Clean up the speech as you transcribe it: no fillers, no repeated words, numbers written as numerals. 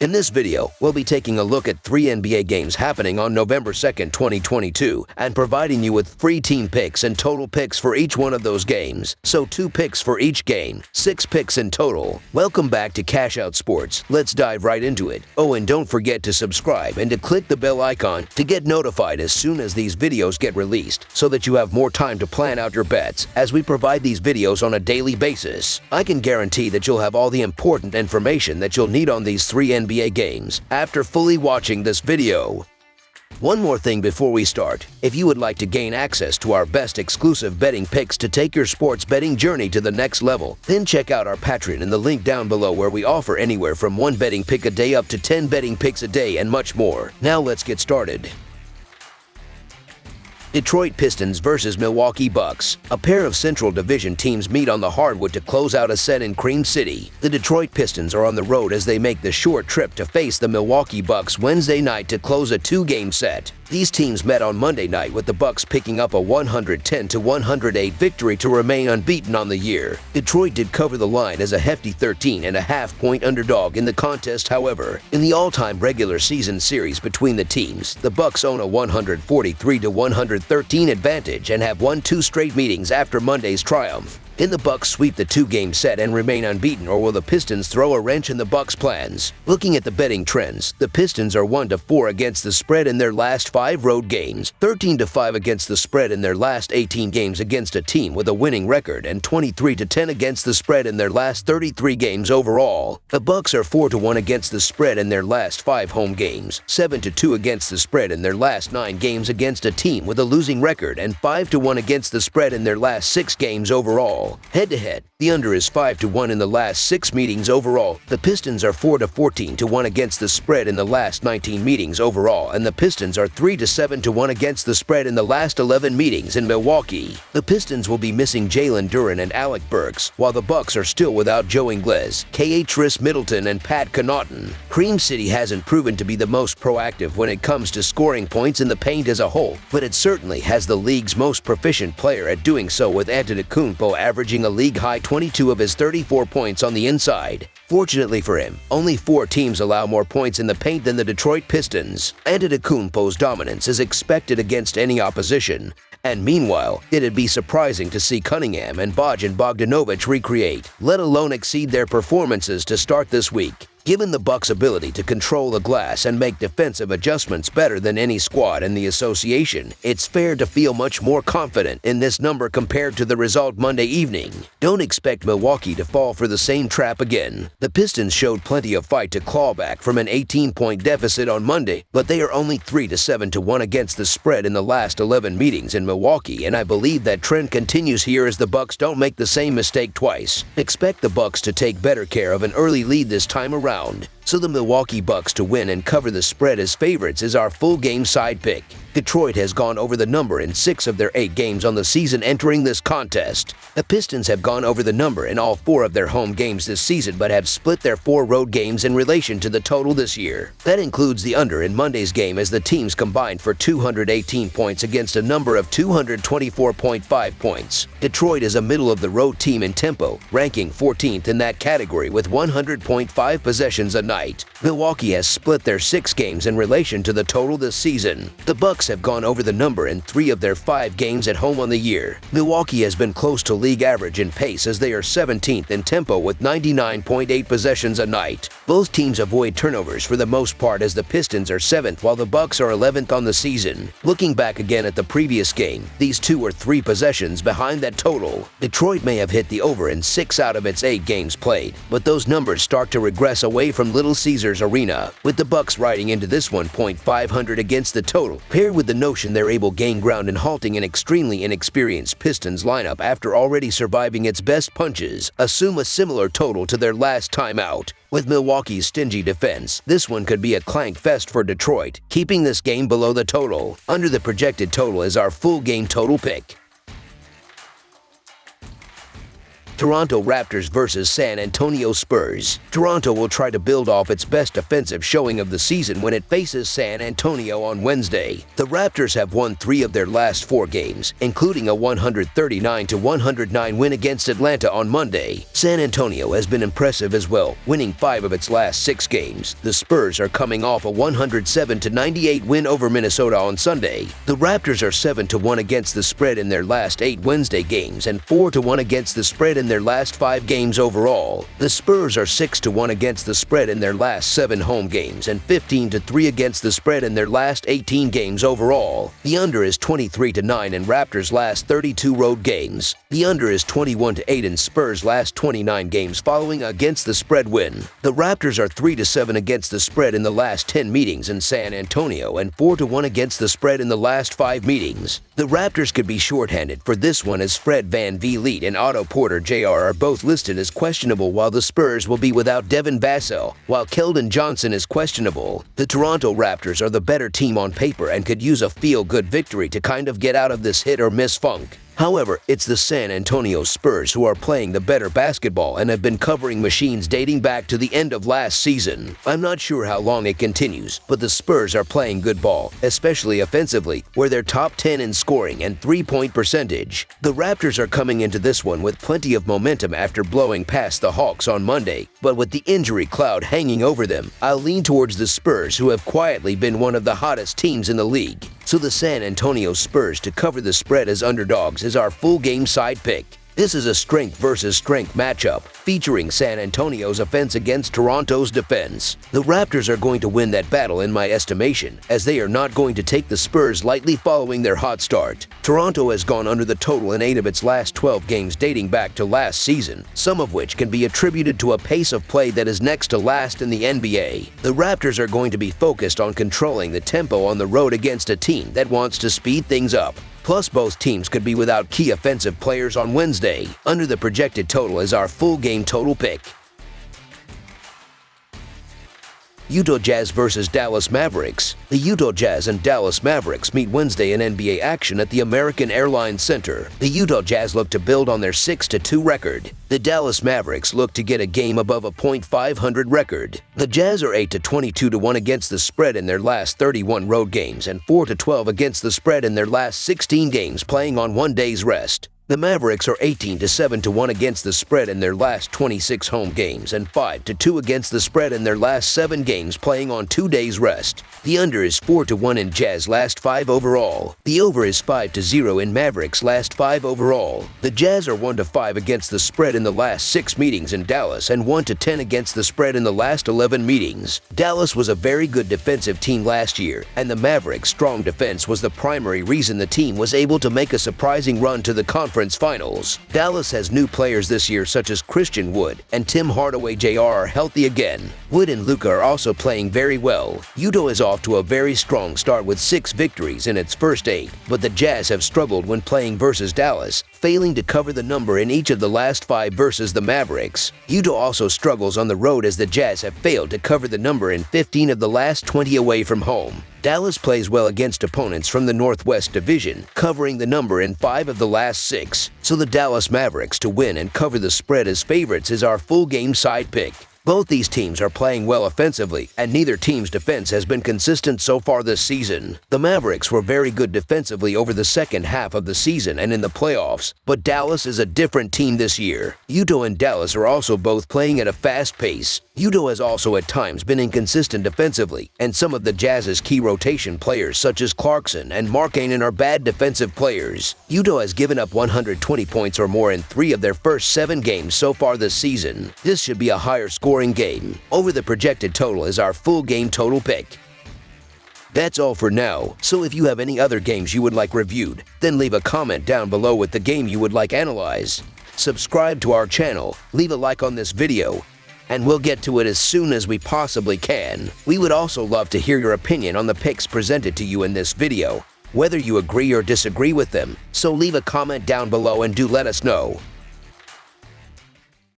In this video, we'll be taking a look at 3 NBA games happening on November 2nd, 2022, and providing you with free team picks and total picks for each one of those games. So 2 picks for each game, 6 picks in total. Welcome back to Cash Out Sports. Let's dive right into it. Oh, and don't forget to subscribe and to click the bell icon to get notified as soon as these videos get released, so that you have more time to plan out your bets as we provide these videos on a daily basis. I can guarantee that you'll have all the important information that you'll need on these 3 NBA games after fully watching this video. One more thing before we start. If you would like to gain access to our best exclusive betting picks to take your sports betting journey to the next level, then check out our Patreon in the link down below, where we offer anywhere from 1 betting pick a day up to 10 betting picks a day and much more. Now let's get started. Detroit Pistons versus Milwaukee Bucks. A pair of Central Division teams meet on the hardwood to close out a set in Cream City. The Detroit Pistons are on the road as they make the short trip to face the Milwaukee Bucks Wednesday night to close a 2-game set. These teams met on Monday night, with the Bucks picking up a 110-108 victory to remain unbeaten on the year. Detroit did cover the line as a hefty 13.5-point underdog in the contest. However, in the all-time regular season series between the teams, the Bucks own a 143-113 advantage and have won 2 straight meetings after Monday's triumph. Can the Bucks sweep the 2-game set and remain unbeaten, or will the Pistons throw a wrench in the Bucks' plans? Looking at the betting trends, the Pistons are 1-4 against the spread in their last 5 road games, 13-5 against the spread in their last 18 games against a team with a winning record, and 23-10 against the spread in their last 33 games overall. The Bucks are 4-1 against the spread in their last 5 home games, 7-2 against the spread in their last 9 games against a team with a losing record, and 5-1 against the spread in their last 6 games overall. Head-to-head, the under is 5-1 in the last 6 meetings overall. The Pistons are 4-14-1 against the spread in the last 19 meetings overall, and the Pistons are 3-7-1 against the spread in the last 11 meetings in Milwaukee. The Pistons will be missing Jalen Duren and Alec Burks, while the Bucks are still without Joe Ingles, K.H. Middleton, and Pat Connaughton. Cream City hasn't proven to be the most proactive when it comes to scoring points in the paint as a whole, but it certainly has the league's most proficient player at doing so, with Antetokounmpo averaging a league-high 22 of his 34 points on the inside. Fortunately for him, only 4 teams allow more points in the paint than the Detroit Pistons. Antetokounmpo's dominance is expected against any opposition. And meanwhile, it'd be surprising to see Cunningham and Bogdanovic recreate, let alone exceed their performances to start this week. Given the Bucks' ability to control the glass and make defensive adjustments better than any squad in the association, it's fair to feel much more confident in this number compared to the result Monday evening. Don't expect Milwaukee to fall for the same trap again. The Pistons showed plenty of fight to claw back from an 18-point deficit on Monday, but they are only 3-7-1 against the spread in the last 11 meetings in Milwaukee, and I believe that trend continues here as the Bucks don't make the same mistake twice. Expect the Bucks to take better care of an early lead this time around. So the Milwaukee Bucks to win and cover the spread as favorites is our full game side pick. Detroit has gone over the number in 6 of their 8 games on the season entering this contest. The Pistons have gone over the number in all 4 of their home games this season, but have split their 4 road games in relation to the total this year. That includes the under in Monday's game, as the teams combined for 218 points against a number of 224.5 points. Detroit is a middle-of-the-road team in tempo, ranking 14th in that category with 100.5 possessions a night. Milwaukee has split their 6 games in relation to the total this season. The Bucks have gone over the number in 3 of their 5 games at home on the year. Milwaukee has been close to league average in pace, as they are 17th in tempo with 99.8 possessions a night. Both teams avoid turnovers for the most part, as the Pistons are 7th while the Bucks are 11th on the season. Looking back again at the previous game, these 2 are 3 possessions behind that total. Detroit may have hit the over in 6 out of its 8 games played, but those numbers start to regress away from Little Caesars Arena, with the Bucks riding into this one .500 against the total, paired with the notion they're able to gain ground and halting an extremely inexperienced Pistons lineup after already surviving its best punches. Assume a similar total to their last time out. With Milwaukee's stingy defense, this one could be a clank fest for Detroit, keeping this game below the total. Under the projected total is our full game total pick. Toronto Raptors versus San Antonio Spurs. Toronto will try to build off its best defensive showing of the season when it faces San Antonio on Wednesday. The Raptors have won 3 of their last 4 games, including a 139-109 win against Atlanta on Monday. San Antonio has been impressive as well, winning 5 of its last 6 games. The Spurs are coming off a 107-98 win over Minnesota on Sunday. The Raptors are 7-1 against the spread in their last 8 Wednesday games and 4-1 against the spread in their last 5 games overall. The Spurs are 6-1 against the spread in their last 7 home games and 15-3 against the spread in their last 18 games overall. The under is 23-9 in Raptors' last 32 road games. The under is 21-8 in Spurs' last 29 games following against the spread win. The Raptors are 3-7 against the spread in the last 10 meetings in San Antonio and 4-1 against the spread in the last 5 meetings. The Raptors could be shorthanded for this one as Fred VanVleet and Otto Porter Jr. are both listed as questionable, while the Spurs will be without Devin Vassell, while Keldon Johnson is questionable. The Toronto Raptors are the better team on paper and could use a feel-good victory to kind of get out of this hit-or-miss funk. However, it's the San Antonio Spurs who are playing the better basketball and have been covering machines dating back to the end of last season. I'm not sure how long it continues, but the Spurs are playing good ball, especially offensively, where they're top 10 in scoring and three-point percentage. The Raptors are coming into this one with plenty of momentum after blowing past the Hawks on Monday, but with the injury cloud hanging over them, I'll lean towards the Spurs, who have quietly been one of the hottest teams in the league. So the San Antonio Spurs to cover the spread as underdogs is our full game side pick. This is a strength versus strength matchup, featuring San Antonio's offense against Toronto's defense. The Raptors are going to win that battle in my estimation, as they are not going to take the Spurs lightly following their hot start. Toronto has gone under the total in 8 of its last 12 games dating back to last season, some of which can be attributed to a pace of play that is next to last in the NBA. The Raptors are going to be focused on controlling the tempo on the road against a team that wants to speed things up. Plus, both teams could be without key offensive players on Wednesday. Under the projected total is our full game total pick. Utah Jazz versus Dallas Mavericks. The Utah Jazz and Dallas Mavericks meet Wednesday in NBA action at the American Airlines Center. The Utah Jazz look to build on their 6-2 record. The Dallas Mavericks look to get a game above a .500 record. The Jazz are 8-22-1 against the spread in their last 31 road games and 4-12 against the spread in their last 16 games playing on 1 day's rest. The Mavericks are 18-7-1 against the spread in their last 26 home games and 5-2 against the spread in their last 7 games playing on 2 days rest. The under is 4-1 in Jazz last 5 overall. The over is 5-0 in Mavericks last 5 overall. The Jazz are 1-5 against the spread in the last 6 meetings in Dallas and 1-10 against the spread in the last 11 meetings. Dallas was a very good defensive team last year, and the Mavericks' strong defense was the primary reason the team was able to make a surprising run to the conference finals. Dallas has new players this year such as Christian Wood and Tim Hardaway Jr. are healthy again. Wood and Luka are also playing very well. Utah is off to a very strong start with 6 victories in its first 8, but the Jazz have struggled when playing versus Dallas, failing to cover the number in each of the last 5 versus the Mavericks. Utah also struggles on the road as the Jazz have failed to cover the number in 15 of the last 20 away from home. Dallas plays well against opponents from the Northwest Division, covering the number in 5 of the last 6. So the Dallas Mavericks to win and cover the spread as favorites is our full game side pick. Both these teams are playing well offensively, and neither team's defense has been consistent so far this season. The Mavericks were very good defensively over the second half of the season and in the playoffs, but Dallas is a different team this year. Utah and Dallas are also both playing at a fast pace. Utah has also at times been inconsistent defensively, and some of the Jazz's key rotation players such as Clarkson and Markkanen are bad defensive players. Utah has given up 120 points or more in 3 of their first 7 games so far this season. This should be a higher scoring game. Over the projected total is our full game total pick. That's all for now, so if you have any other games you would like reviewed, then leave a comment down below with the game you would like analyzed. Subscribe to our channel, leave a like on this video, and we'll get to it as soon as we possibly can. We would also love to hear your opinion on the picks presented to you in this video, whether you agree or disagree with them, so leave a comment down below and do let us know.